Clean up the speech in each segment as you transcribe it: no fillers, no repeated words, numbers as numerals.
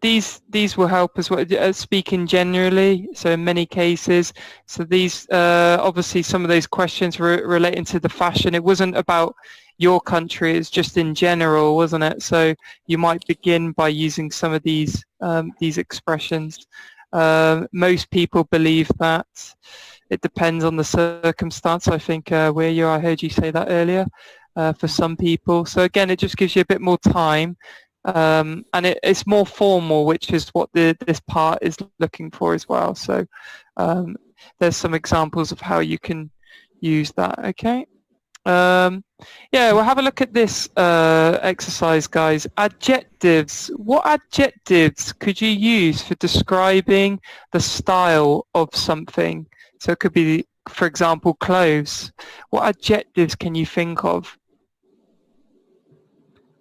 these will help as well. Speaking generally, so in many cases. So these obviously some of those questions were relating to the fashion. It wasn't about your country. It's just in general, wasn't it? So you might begin by using some of these expressions. Most people believe that it depends on the circumstance. I think I heard you say that earlier. For some people. So again, it just gives you a bit more time. And it's more formal, which is what this part is looking for as well. So there's some examples of how you can use that. Okay. Yeah, we'll have a look at this exercise, guys. Adjectives. What adjectives could you use for describing the style of something? So it could be, for example, clothes. What adjectives can you think of?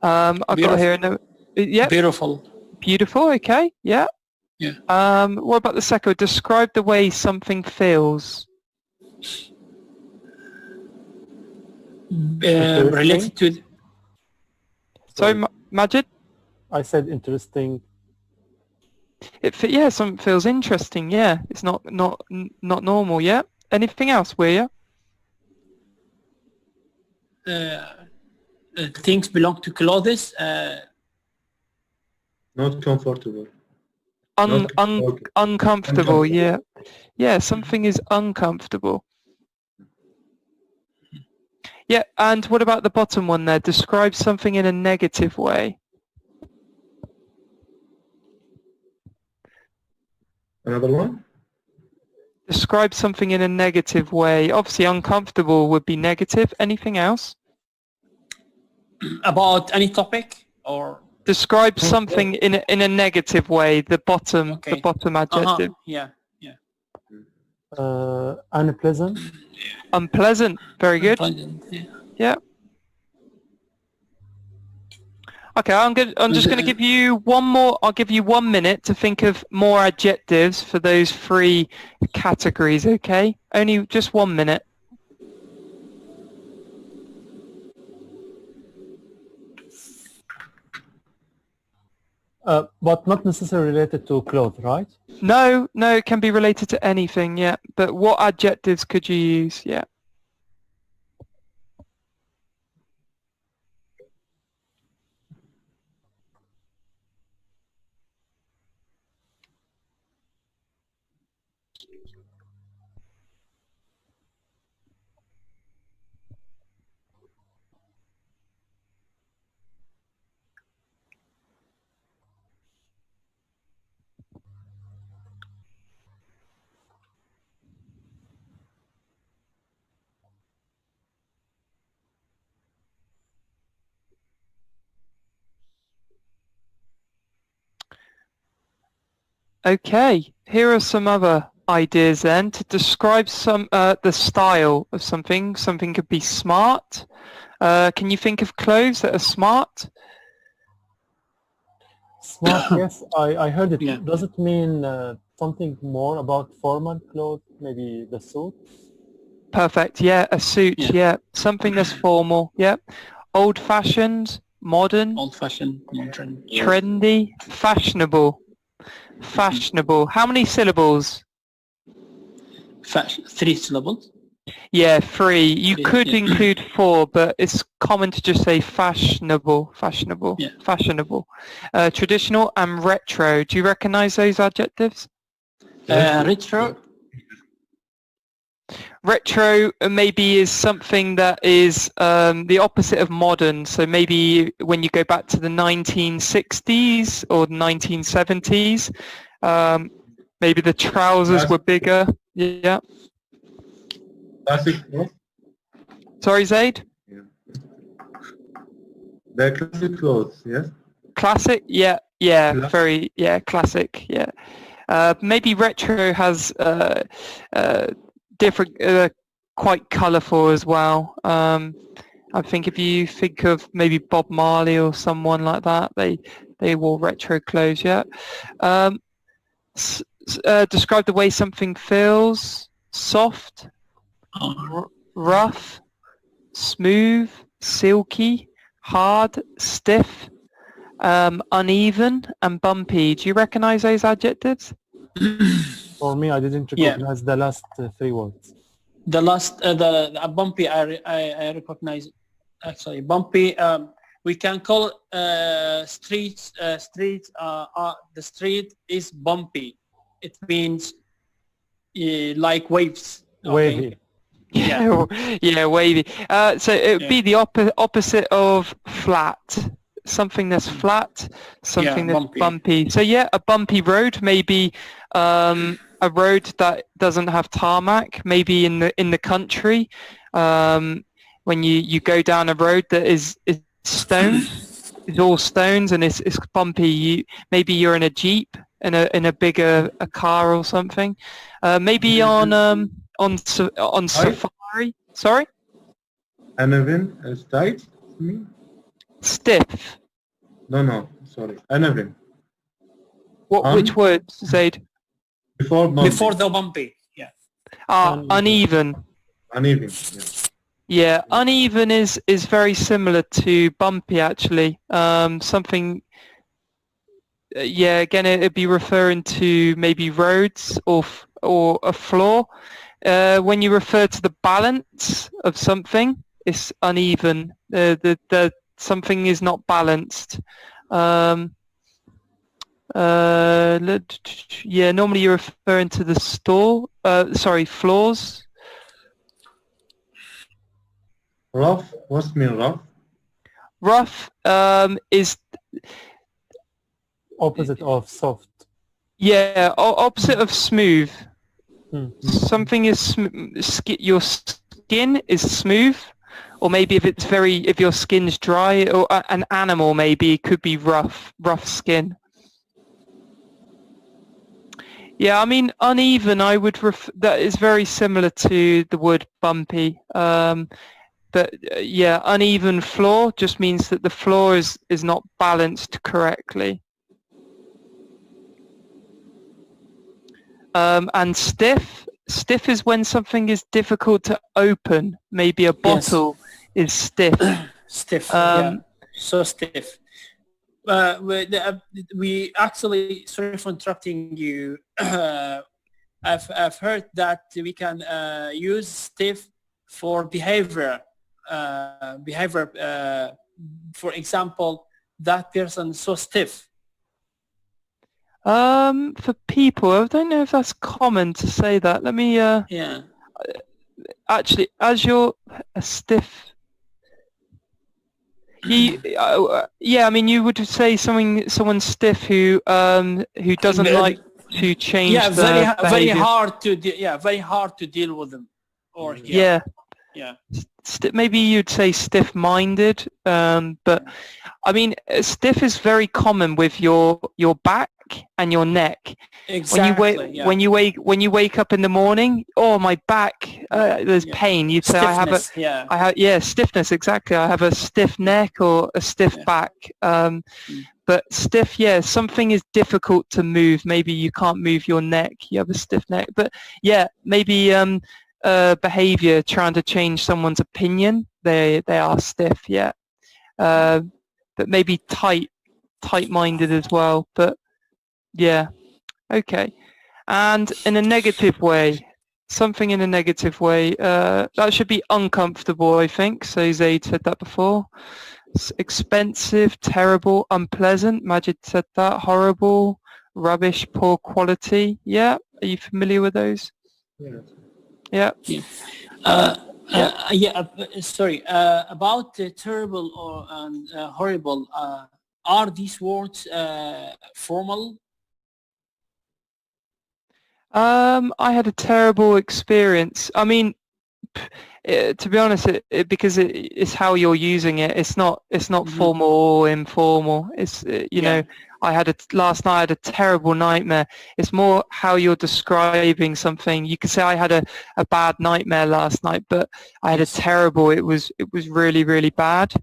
I've got here. Yeah. Beautiful. Beautiful. Okay. Yeah. Yeah. What about the second? Describe the way something feels. Related to. Sorry, Majid? I said interesting. Yeah, something feels interesting. Yeah, it's not normal. Yeah. Anything else, Weir? Things belong to clothes. Not comfortable. Uncomfortable. Yeah. Yeah, something is uncomfortable. Yeah, and what about the bottom one there? Describe something in a negative way. Another one? Describe something in a negative way. Obviously, uncomfortable would be negative. Anything else? About any topic or? Describe something in a negative way. The bottom, okay. The bottom adjective. Yeah. Unpleasant. Unpleasant. Very good. Unpleasant, yeah. Okay, I'm just going to give you one more. I'll give you 1 minute to think of more adjectives for those 3 categories. Okay, only just 1 minute. But not necessarily related to clothes, right? No, it can be related to anything, yeah. But what adjectives could you use? Yeah. Okay, here are some other ideas then to describe the style of something. Something could be smart. Can you think of clothes that are smart? Smart, yes, I heard it. Yeah. Does it mean something more about formal clothes, maybe the suit? Perfect, yeah, a suit, yeah. Something that's formal, yeah. Old-fashioned, modern. Old-fashioned, modern. Trendy, fashionable. Fashionable. How many syllables? 3 syllables. Yeah, 3. You could include 4, but it's common to just say fashionable. Fashionable. Yeah. Fashionable. Traditional and retro. Do you recognize those adjectives? Retro. Retro maybe is something that is the opposite of modern. So maybe when you go back to the 1960s or 1970s, maybe the trousers were bigger. Yeah. Classic, no? Sorry, Zaid? Yeah. The classic clothes, yes? Classic? Yeah. Classic. Very, classic, yeah. Maybe retro has different, quite colourful as well. I think if you think of maybe Bob Marley or someone like that, they wore retro clothes, yeah. Describe the way something feels. Soft, rough, smooth, silky, hard, stiff. Uneven and bumpy. Do you recognize those adjectives? For me, I didn't Yeah. recognize the last three words. The last, the bumpy, I recognize. Actually, bumpy. We can call streets. The street is bumpy. It means like waves. Okay? Wavy. Yeah. Yeah, wavy. So it would be the opposite of flat. Something that's flat, something that's bumpy. So yeah, a bumpy road, maybe a road that doesn't have tarmac, maybe in the country. When you go down a road that is stone, it's all stones and it's bumpy. Maybe you're in a Jeep, in a bigger car or something. Maybe on safari. Sorry? Uneven is tight. Me? Stiff. No, sorry. Uneven. Which word, Zaid? Before bumpy. Before the bumpy. Yeah. Uneven. Uneven. Yeah, uneven is very similar to bumpy actually. Something. Yeah, again, it'd be referring to maybe roads or a floor. When you refer to the balance of something, it's uneven. The something is not balanced. Yeah, normally you're referring to the floors. Rough. What's mean rough? Rough is Opposite of soft. yeah, opposite of smooth. Something is your skin is smooth, or maybe if your skin's dry, or an animal maybe could be rough skin. Yeah, I mean uneven. I would that is very similar to the word bumpy. But yeah, uneven floor just means that the floor is not balanced correctly. And stiff is when something is difficult to open. Maybe a bottle is stiff. Stiff. Yeah. So stiff. We actually, sorry for interrupting you. I've heard that we can use stiff for behavior. For example, that person is so stiff. For people, I don't know if that's common to say that. Let me. Yeah. Actually, as you're a stiff. Yeah, I mean, you would say someone stiff who doesn't like to change. Yeah, very hard to deal with them. Or yeah. Maybe you'd say stiff-minded, but I mean, stiff is very common with your back and your neck. Exactly. When you wake up in the morning, oh, my back, there's pain. You'd say stiffness, I have stiffness. Exactly, I have a stiff neck or a stiff back. But stiff, something is difficult to move. Maybe you can't move your neck. You have a stiff neck. But yeah, maybe behavior, trying to change someone's opinion. They are stiff. Yeah. But maybe tight-minded as well. But yeah, okay. And in a negative way, something in a negative way, that should be uncomfortable, I think. So Zaid said that before. It's expensive, terrible, unpleasant. Majid said that. Horrible, rubbish, poor quality. Yeah, are you familiar with those? Yeah. Sorry. About terrible or horrible. Are these words formal? I had a terrible experience. I mean, to be honest, because it's how you're using it. It's not formal or informal. It's you know, last night I had a terrible nightmare. It's more how you're describing something. You could say I had a bad nightmare last night, but I had a terrible. It was really, really bad.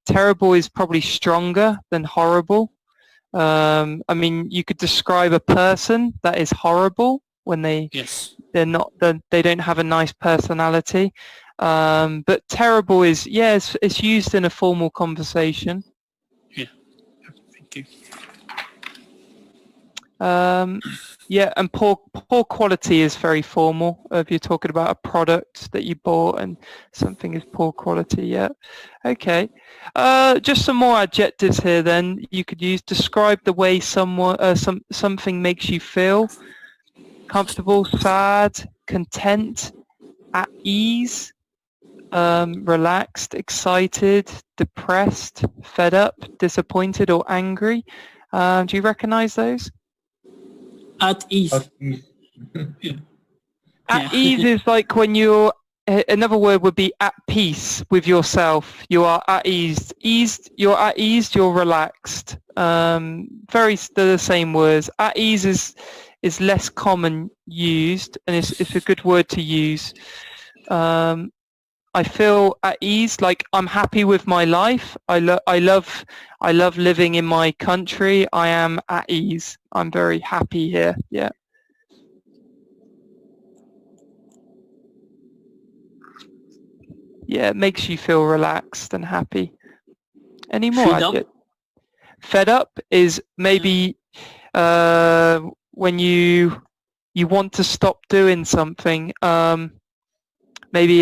Terrible is probably stronger than horrible. I mean, you could describe a person that is horrible when they don't have a nice personality. But terrible is it's used in a formal conversation. Yeah. Okay. Yeah, and poor quality is very formal. If you're talking about a product that you bought and something is poor quality, yeah. Okay. Just some more adjectives here then you could use. Describe the way something makes you feel. Comfortable, sad, content, at ease, relaxed, excited, depressed, fed up, disappointed, or angry. Do you recognize those? At ease. At ease. At Yeah. ease is like when you're, another word would be at peace with yourself. You are at ease. You're at ease, you're relaxed. They're the same words. At ease is less common used, and it's a good word to use. I feel at ease, like I'm happy with my life. I love living in my country. I am at ease. I'm very happy here. Yeah. Yeah, it makes you feel relaxed and happy. Any more? Fed up? Fed up is maybe when you want to stop doing something. Maybe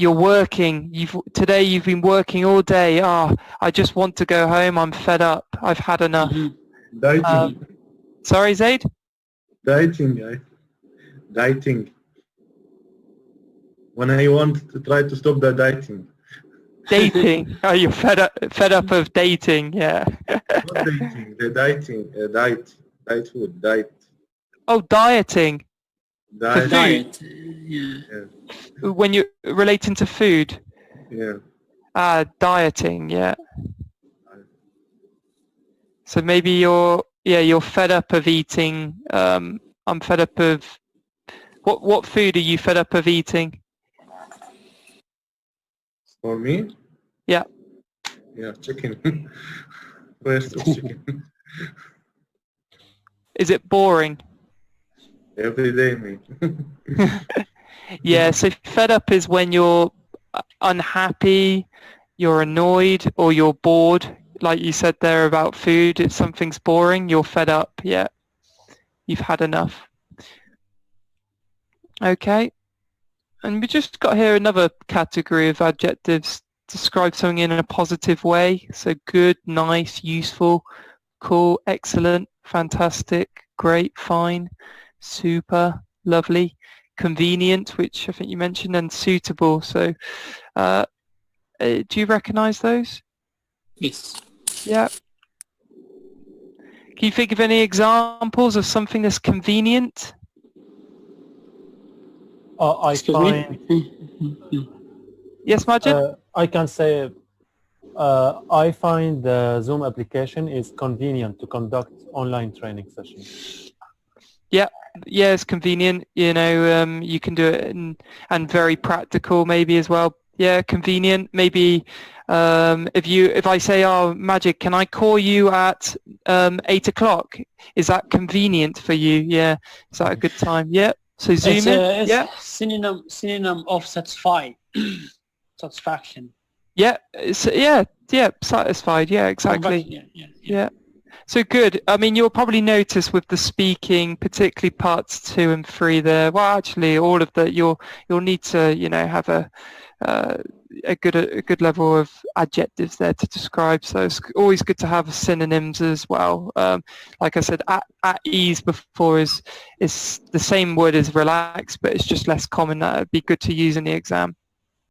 you're working. Today you've been working all day. I just want to go home. I'm fed up. I've had enough. Dieting. Sorry, Zaid? Dieting. Dieting. When I want to try to stop the dieting. Dating. Oh, you're fed up of dating. Yeah. Not dating. The dieting. Diet food. Diet. Oh, dieting. Diet. Diet. Yeah. Yeah. When you're relating to food. Yeah. Dieting. Yeah. So maybe you're fed up of eating. I'm fed up of. What food are you fed up of eating? For me? Yeah. Yeah, chicken. First is chicken. Is it boring? Every day, mate. Yeah, so fed up is when you're unhappy, you're annoyed, or you're bored. Like you said there about food, if something's boring, you're fed up. Yeah, you've had enough. Okay. And we just got here another category of adjectives. Describe something in a positive way. So good, nice, useful, cool, excellent, fantastic, great, fine, super, lovely, convenient, which I think you mentioned, and suitable. So do you recognize those? Yes. Yeah. Can you think of any examples of something that's convenient? I Excuse find me? Yes, Majid? I can say I find the Zoom application is convenient to conduct online training sessions. Yeah, it's convenient. You know, you can do it and very practical maybe as well. Yeah, convenient. Maybe if I say, "Oh, Majid, can I call you at 8 o'clock?" Is that convenient for you? Yeah, is that a good time? Yeah. So zoom in. It's Yeah. synonym of satisfy. Satisfaction. Yeah. Satisfied. Yeah, exactly. Yeah. So good. I mean, you'll probably notice with the speaking, particularly parts 2 and 3 there. Well, actually, all of that you'll need to, have a good level of adjectives there to describe. So it's always good to have synonyms as well. Like I said, at ease before is the same word as relax, but it's just less common. That would be good to use in the exam.